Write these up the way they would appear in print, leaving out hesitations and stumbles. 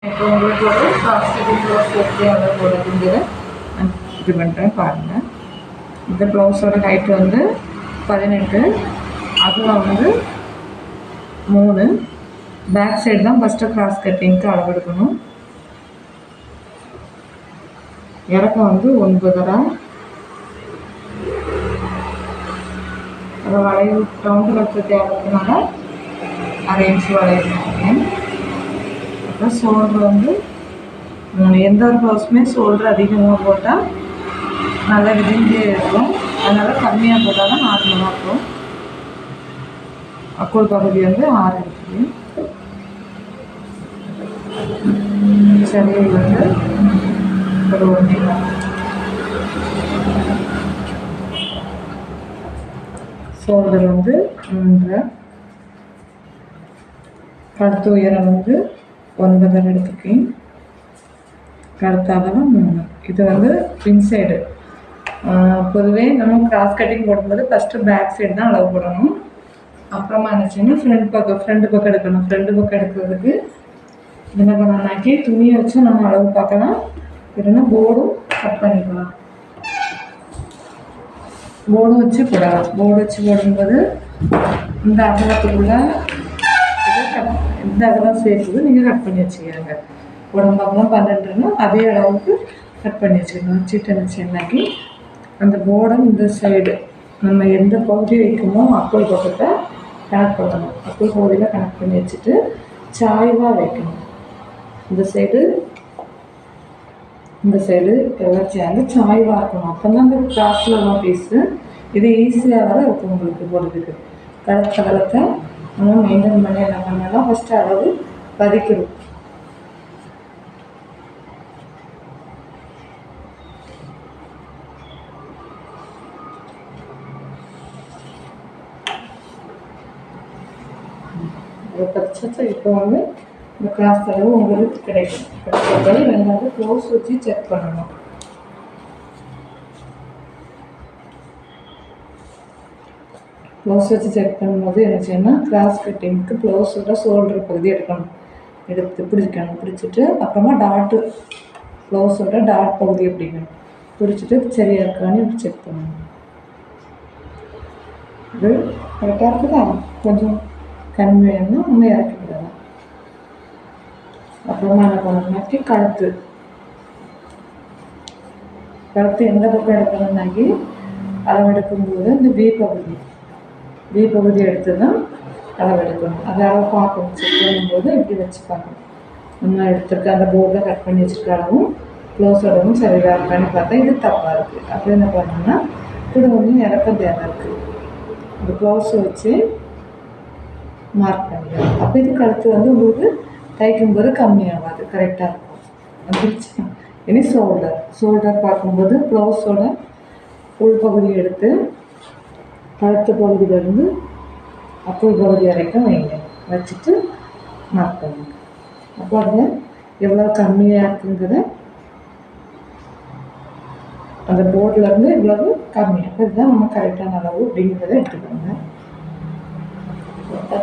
இப்போ உங்களுக்கு ஒரு காஸ்மெட்டிக் ப்ளவுஸ் எப்படி ஆர்டர் போடுறதுங்கிறத நான் இது பண்ணுறேன் பாருங்கள். இந்த ப்ளவுஸோட ஹைட் வந்து 18, அதில் வந்து 3. பேக் சைடு தான் ஃபஸ்ட்டு கிராஸ் கட்டிங்க்கு அளவெடுக்கணும். இறக்கம் வந்து 9.5. அதை வளைவு ரவுண்டு கட்டு தேவைக்கிறதுனால 1/2 இன்ச்சு வளைவு. அப்புறம் ஷோல்டர் வந்து 3. எந்த ஒரு ப்ளவுஸுமே ஷோல்டர் அதிகமாக போட்டால் நல்லா விரிஞ்சே இருக்கும். அதனால் கம்மியாக போட்டால் தான் நார்மலாக இருக்கும். அக்கோல் பகுதி வந்து 6 இன்ச்சு. சரியில் வந்து ஒரு 1. ஷோல்டர் வந்து 3. கழுத்து உயரம் வந்து 9 எடுத்துக்கேன். கழுத்து அகலம் 3. இது வந்து இன்சைடு. பொதுவே நம்ம கிராஸ் கட்டிங் போடும்போது ஃபஸ்ட்டு பேக் சைடு தான் அளவு போடணும். அப்புறமா என்னச்சுன்னா ஃப்ரண்ட் பக்கம் எடுக்கணும். ஃப்ரண்ட் பக்கம் எடுக்கிறதுக்கு என்ன பண்ணணும்னாக்கி துணியை வச்சு நம்ம அளவு பார்க்கலாம். இல்லைன்னா போர்டும் கட் பண்ணிக்கலாம். போர்டும் வச்சு போடலாம். போர்டு வச்சு போடும்போது இந்த அகலத்துக்குள்ளே இந்த அகலம் சேர்த்து நீங்கள் கட் பண்ணி வச்சுக்கோங்க. உடம்புலாம் 12ன்னா அதே அளவுக்கு கட் பண்ணி வச்சுக்கணும். வச்சுட்டு வச்சுன்னாக்கி அந்த போர்டை இந்த சைடு நம்ம எந்த பகுதி வைக்குமோ அக்கோல் பக்கத்தை கனெக்ட் பண்ணணும். அக்கோல் பகுதியில் கனெக்ட் பண்ணி வச்சுட்டு சாய்வாக வைக்கணும். இந்த சைடு எல்லாம் சேர்ந்து சாய்வாக இருக்கணும். அப்போ தான் அந்த கிராஸில் தான் பீஸு. இது ஈஸியாக தான் இருக்கும் உங்களுக்கு போடுறதுக்கு. கலத்தை நம்ம மெயின்டைன் பண்ணி என்ன பண்ணலாம், ஃபஸ்ட்டு அளவு பதிக்கணும். அதை பதிச்சா இப்போ வந்து இந்த கிராஸ் அளவு உங்களுக்கு கிடைக்கும். கிடைக்கிறது ரெண்டாவது க்ளவுஸ் வச்சு செக் பண்ணணும். ப்ளவுஸ் வச்சு செக் பண்ணும்போது என்ன செய்யணும், கிராஸ் கட்டிங்க்கு ப்ளவுஸோட ஷோல்டர் பகுதி எடுக்கணும். எடுத்து பிடிச்சிட்டு அப்புறமா டாட்டு ப்ளவுஸோட டாட் பகுதியை பிடிக்கணும். பிடிச்சிட்டு சரியாக இருக்கான்னு இப்படி செக் பண்ணணும். இது கரெக்டாக இருக்குதா? கொஞ்சம் கம்மி வேணும்னா நம்ம இறக்கி விடலாம். அப்புறமா என்ன பண்ணணும்னாக்கி கழுத்து எந்த பக்கம் எடுக்கணும்னாக்கி அளவெடுக்கும்போது இந்த பி பகுதி எடுத்து தான் அளவெடுக்கணும். அதை அளவு பார்க்கணும். செக் பண்ணும்போது இப்படி வச்சு பார்க்கணும். நம்ம எடுத்துருக்க அந்த போர்டில் கட் பண்ணி வச்சுருக்க அளவும் க்ளோஸோடவும் சரியாக இருக்கான்னு பார்த்தா இது தப்பாக இருக்குது. அப்போ என்ன பண்ணணும்னா கூட கொஞ்சம் இறக்கம் தேவை இருக்குது. இந்த க்ளவுஸை வச்சு மார்க் பண்ணிக்கலாம். அப்போ இது கழுத்து வந்து உங்களுக்கு தைக்கும்போது கம்மியாகாது, கரெக்டாக இருக்கும். அப்படி இனி ஷோல்டர் பார்க்கும்போது ப்ளவுஸோட உள்பகுதி எடுத்து கழுத்து பகுதியிலேருந்து அக்கோல் பகுதி வரைக்கும் வைங்க. வச்சுட்டு மார்க் பண்ணுங்க. அப்போ அதில் எவ்வளோ கம்மியாக இருக்குங்கிறத அந்த போர்டிலேருந்து இவ்வளவு கம்மியாக இதுதான் நம்ம கரெக்டான அளவு அப்படிங்கிறத எடுத்துக்கோங்க.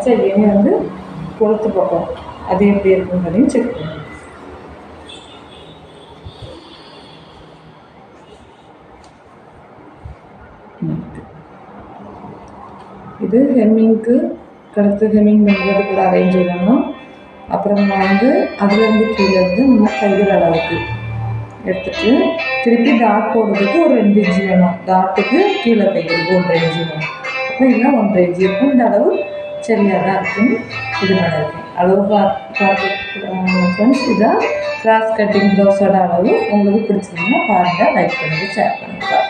சரி, இனி வந்து கொளுத்து பக்கம் அது எப்படி இருக்குங்கிறதையும் செக் பண்ணுங்க. இது ஹெம்மிங்க்கு கழுத்து ஹெம்மிங் பண்ணுறது கூட அரேஞ்ச் பண்ணணும். அப்புறமா வந்து அதுலேருந்து கீழே இருந்து நம்ம கைகள் அளவுக்கு எடுத்துகிட்டு திருப்பி டாட் போடுறதுக்கு ஒரு 2 இன்ச்சு வேணும். டாட்டுக்கு கீழே தைக்கிறதுக்கு 1.5 இன்ச்சு வேணும். அப்போ இல்லை 1.5 இன்ச்சு இருக்கும். இந்த அளவு சரியாக தான் இருக்குன்னு இது பண்ணியிருக்கேன். அளவு பார்த்து ஃப்ரெண்ட்ஸ், இதான் கிராஸ் கட்டிங் ப்ளவுஸோட அளவு. உங்களுக்கு பிடிச்சிருந்தா பாருங்கள், லைக் பண்ணுங்கள், ஷேர் பண்ணுங்கள்.